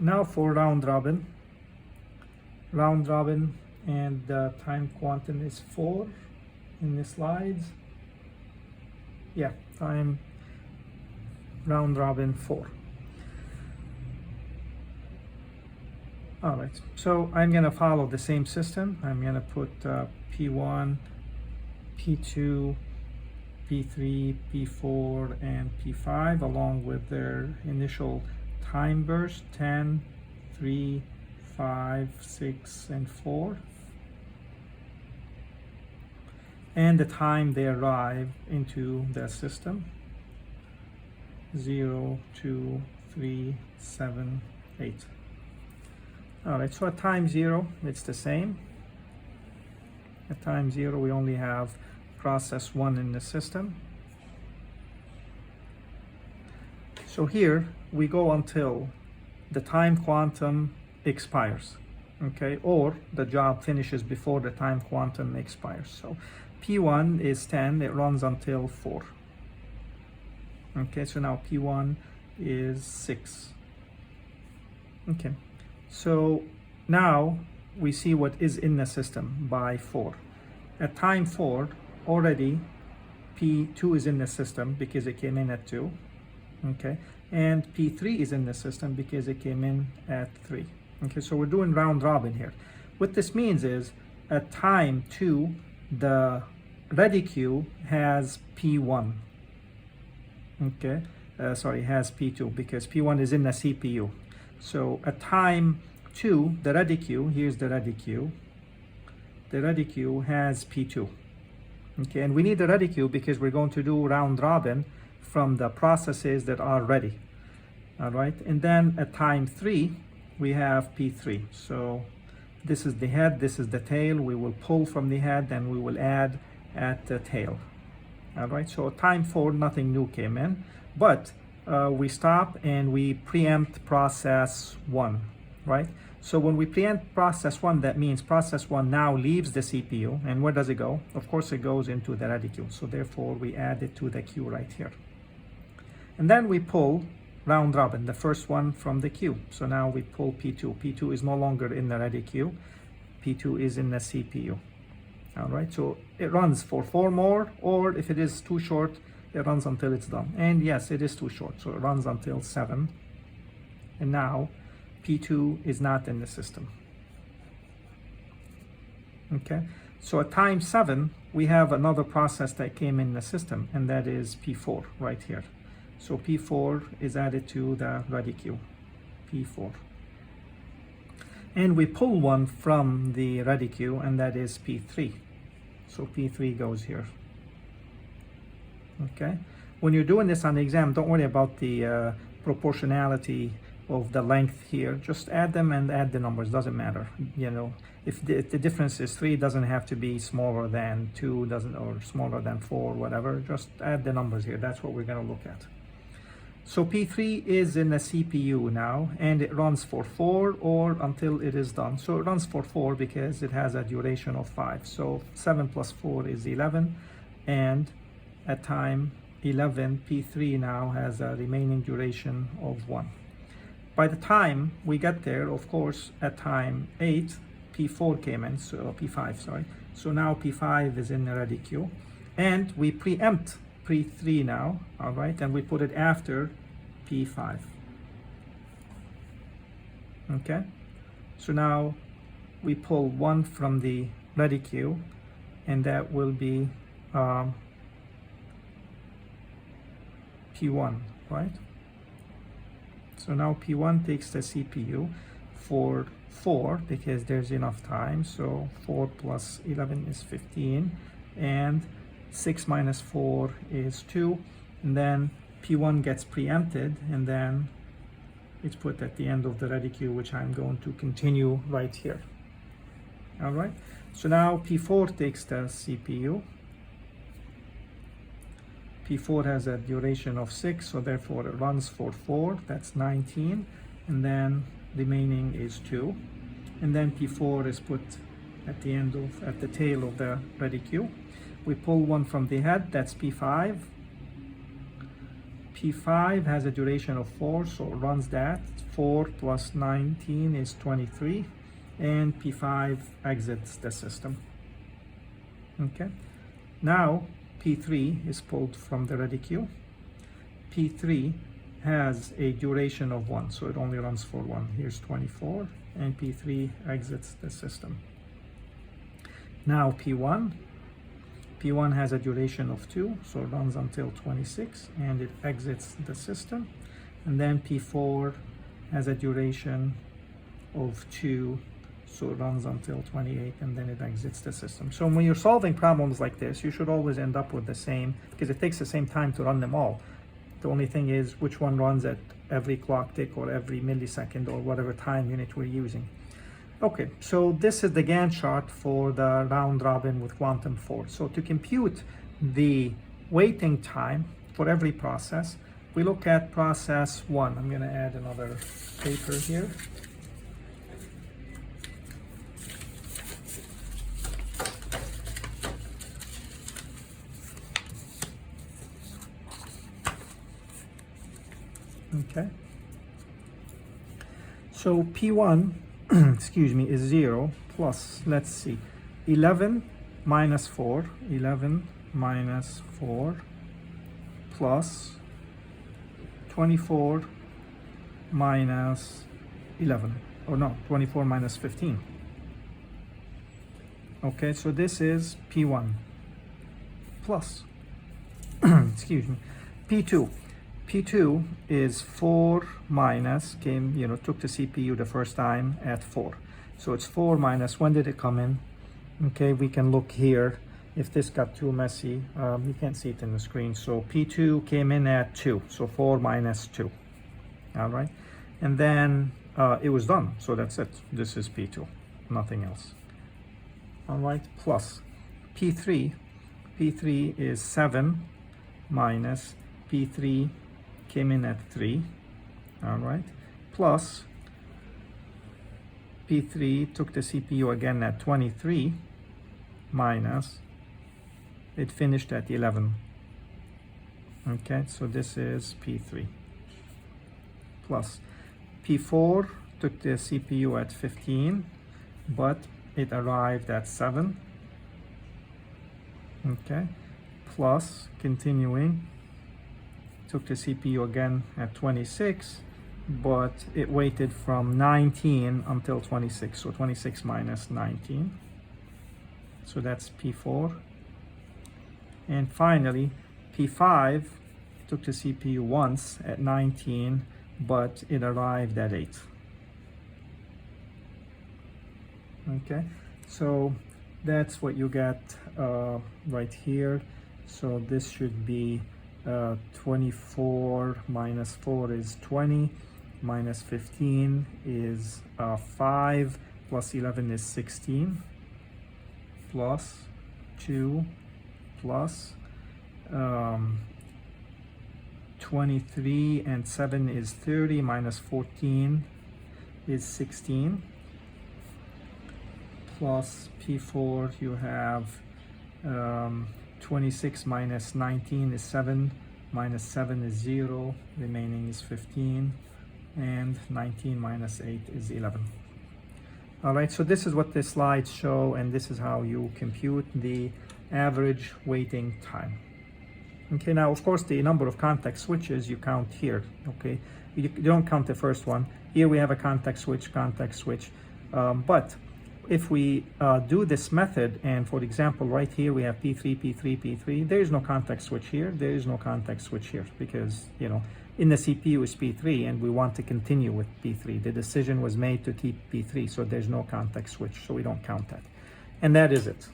Now for round robin. Round robin, and the time quantum is 4 in the slides. Yeah, time round robin 4. All right, so I'm gonna follow the same system. I'm gonna put P1, P2, P3, P4, and P5 along with their initial time burst, 10, 3, 5, 6, and 4. And the time they arrive into the system, 0, 2, 3, 7, 8. All right, so at time 0, it's the same. At time 0, we only have process 1 in the system. So here we go until the time quantum expires, okay, or the job finishes before the time quantum expires. So P1 is 10, it runs until 4. Okay, so now P1 is 6. Okay, so now we see what is in the system by 4. At time 4, already P2 is in the system because it came in at 2. Okay, and P3 is in the system because it came in at 3. Okay, so we're doing round robin here. What this means is at time 2, the ready queue has P1. Okay, has P2 because P1 is in the CPU. So at time 2, the ready queue, here's the ready queue. The ready queue has P2. Okay, and we need the ready queue because we're going to do round robin from the processes that are ready. All right, and then at time 3, we have P3. So this is the head, this is the tail. We will pull from the head and we will add at the tail. All right, so time 4, nothing new came in, but we stop and we preempt process 1, right? So when we preempt process 1, that means process 1 now leaves the CPU, and where does it go? Of course, it goes into the ready queue. So therefore, we add it to the queue right here. And then we pull round robin, the first one from the queue. So now we pull P2. P2 is no longer in the ready queue. P2 is in the CPU. All right, so it runs for 4 more, or if it is too short, it runs until it's done. And yes, it is too short, so it runs until 7. And now P2 is not in the system. Okay, so at time 7, we have another process that came in the system, and that is P4 right here. So P4 is added to the ready queue, P4. And we pull one from the ready queue, and that is P3. So P3 goes here. Okay, when you're doing this on the exam, don't worry about the proportionality of the length here. Just add them and add the numbers, doesn't matter. You know, if the difference is 3, doesn't have to be smaller than 2, doesn't, or smaller than 4, whatever. Just add the numbers here. That's what we're going to look at. So P3 is in the CPU now, and it runs for 4 or until it is done. So it runs for 4 because it has a duration of 5. So 7 plus 4 is 11, and at time 11, P3 now has a remaining duration of 1. By the time we get there, of course, at time 8, P4 came in, so P5, sorry. So now P5 is in the ready queue, and we preempt P3 now, all right, and we put it after P5. Okay, so now we pull 1 from the ready queue, and that will be P1, right? So now P1 takes the CPU for 4 because there's enough time. So 4 plus 11 is 15, and 6 minus 4 is 2. And then P1 gets preempted, and then it's put at the end of the ready queue, which I'm going to continue right here. All right, so now P4 takes the CPU. P4 has a duration of 6, so therefore it runs for 4, that's 19, and then remaining is 2. And then P4 is put at the tail of the ready queue. We pull 1 from the head, that's P5. P5 has a duration of 4, so it runs that. 4 plus 19 is 23, and P5 exits the system. Okay, now P3 is pulled from the ready queue. P3 has a duration of 1, so it only runs for 1. Here's 24, and P3 exits the system. Now P1 has a duration of 2, so it runs until 26, and it exits the system. And then P4 has a duration of 2, so it runs until 28, and then it exits the system. So when you're solving problems like this, you should always end up with the same, because it takes the same time to run them all. The only thing is which one runs at every clock tick or every millisecond or whatever time unit we're using. Okay, so this is the Gantt chart for the round robin with Quantum 4. So to compute the waiting time for every process, we look at process 1. I'm going to add another paper here. Okay, so P1 excuse me, is 0 plus, let's see, 11 minus 4 plus 24 minus 11, or no, 24 minus 15. Okay, so this is P1 plus, excuse me, P2. P2 is 4 minus, took the CPU the first time at 4. So it's 4 minus, when did it come in? Okay, we can look here. If this got too messy, you can't see it in the screen. So P2 came in at 2, so 4 minus 2. All right, and then it was done. So that's it. This is P2, nothing else. All right, plus P3. P3 is 7 minus P3 came in at 3, all right, plus P3 took the CPU again at 23, minus, it finished at 11. Okay, so this is P3, plus P4 took the CPU at 15, but it arrived at 7. Okay, plus, continuing, took the CPU again at 26, but it waited from 19 until 26, so 26 minus 19, so that's P4. And finally, P5 took the CPU once at 19, but it arrived at 8. Okay, so that's what you get right here. So this should be 24 minus 4 is 20, minus 15 is 5, plus 11 is 16, plus 2, plus 23 and 7 is 30, minus 14 is 16, plus P4 you have 26 minus 19 is 7, minus 7 is 0, remaining is 15, and 19 minus 8 is 11. All right, so this is what the slides show, and this is how you compute the average waiting time. Okay, now of course the number of context switches you count here. Okay, you don't count the first one. Here we have a context switch, but if we do this method, and for example, right here we have P3, P3, P3, there is no context switch here, there is no context switch here, because, in the CPU is P3, and we want to continue with P3. The decision was made to keep P3, so there's no context switch, so we don't count that. And that is it.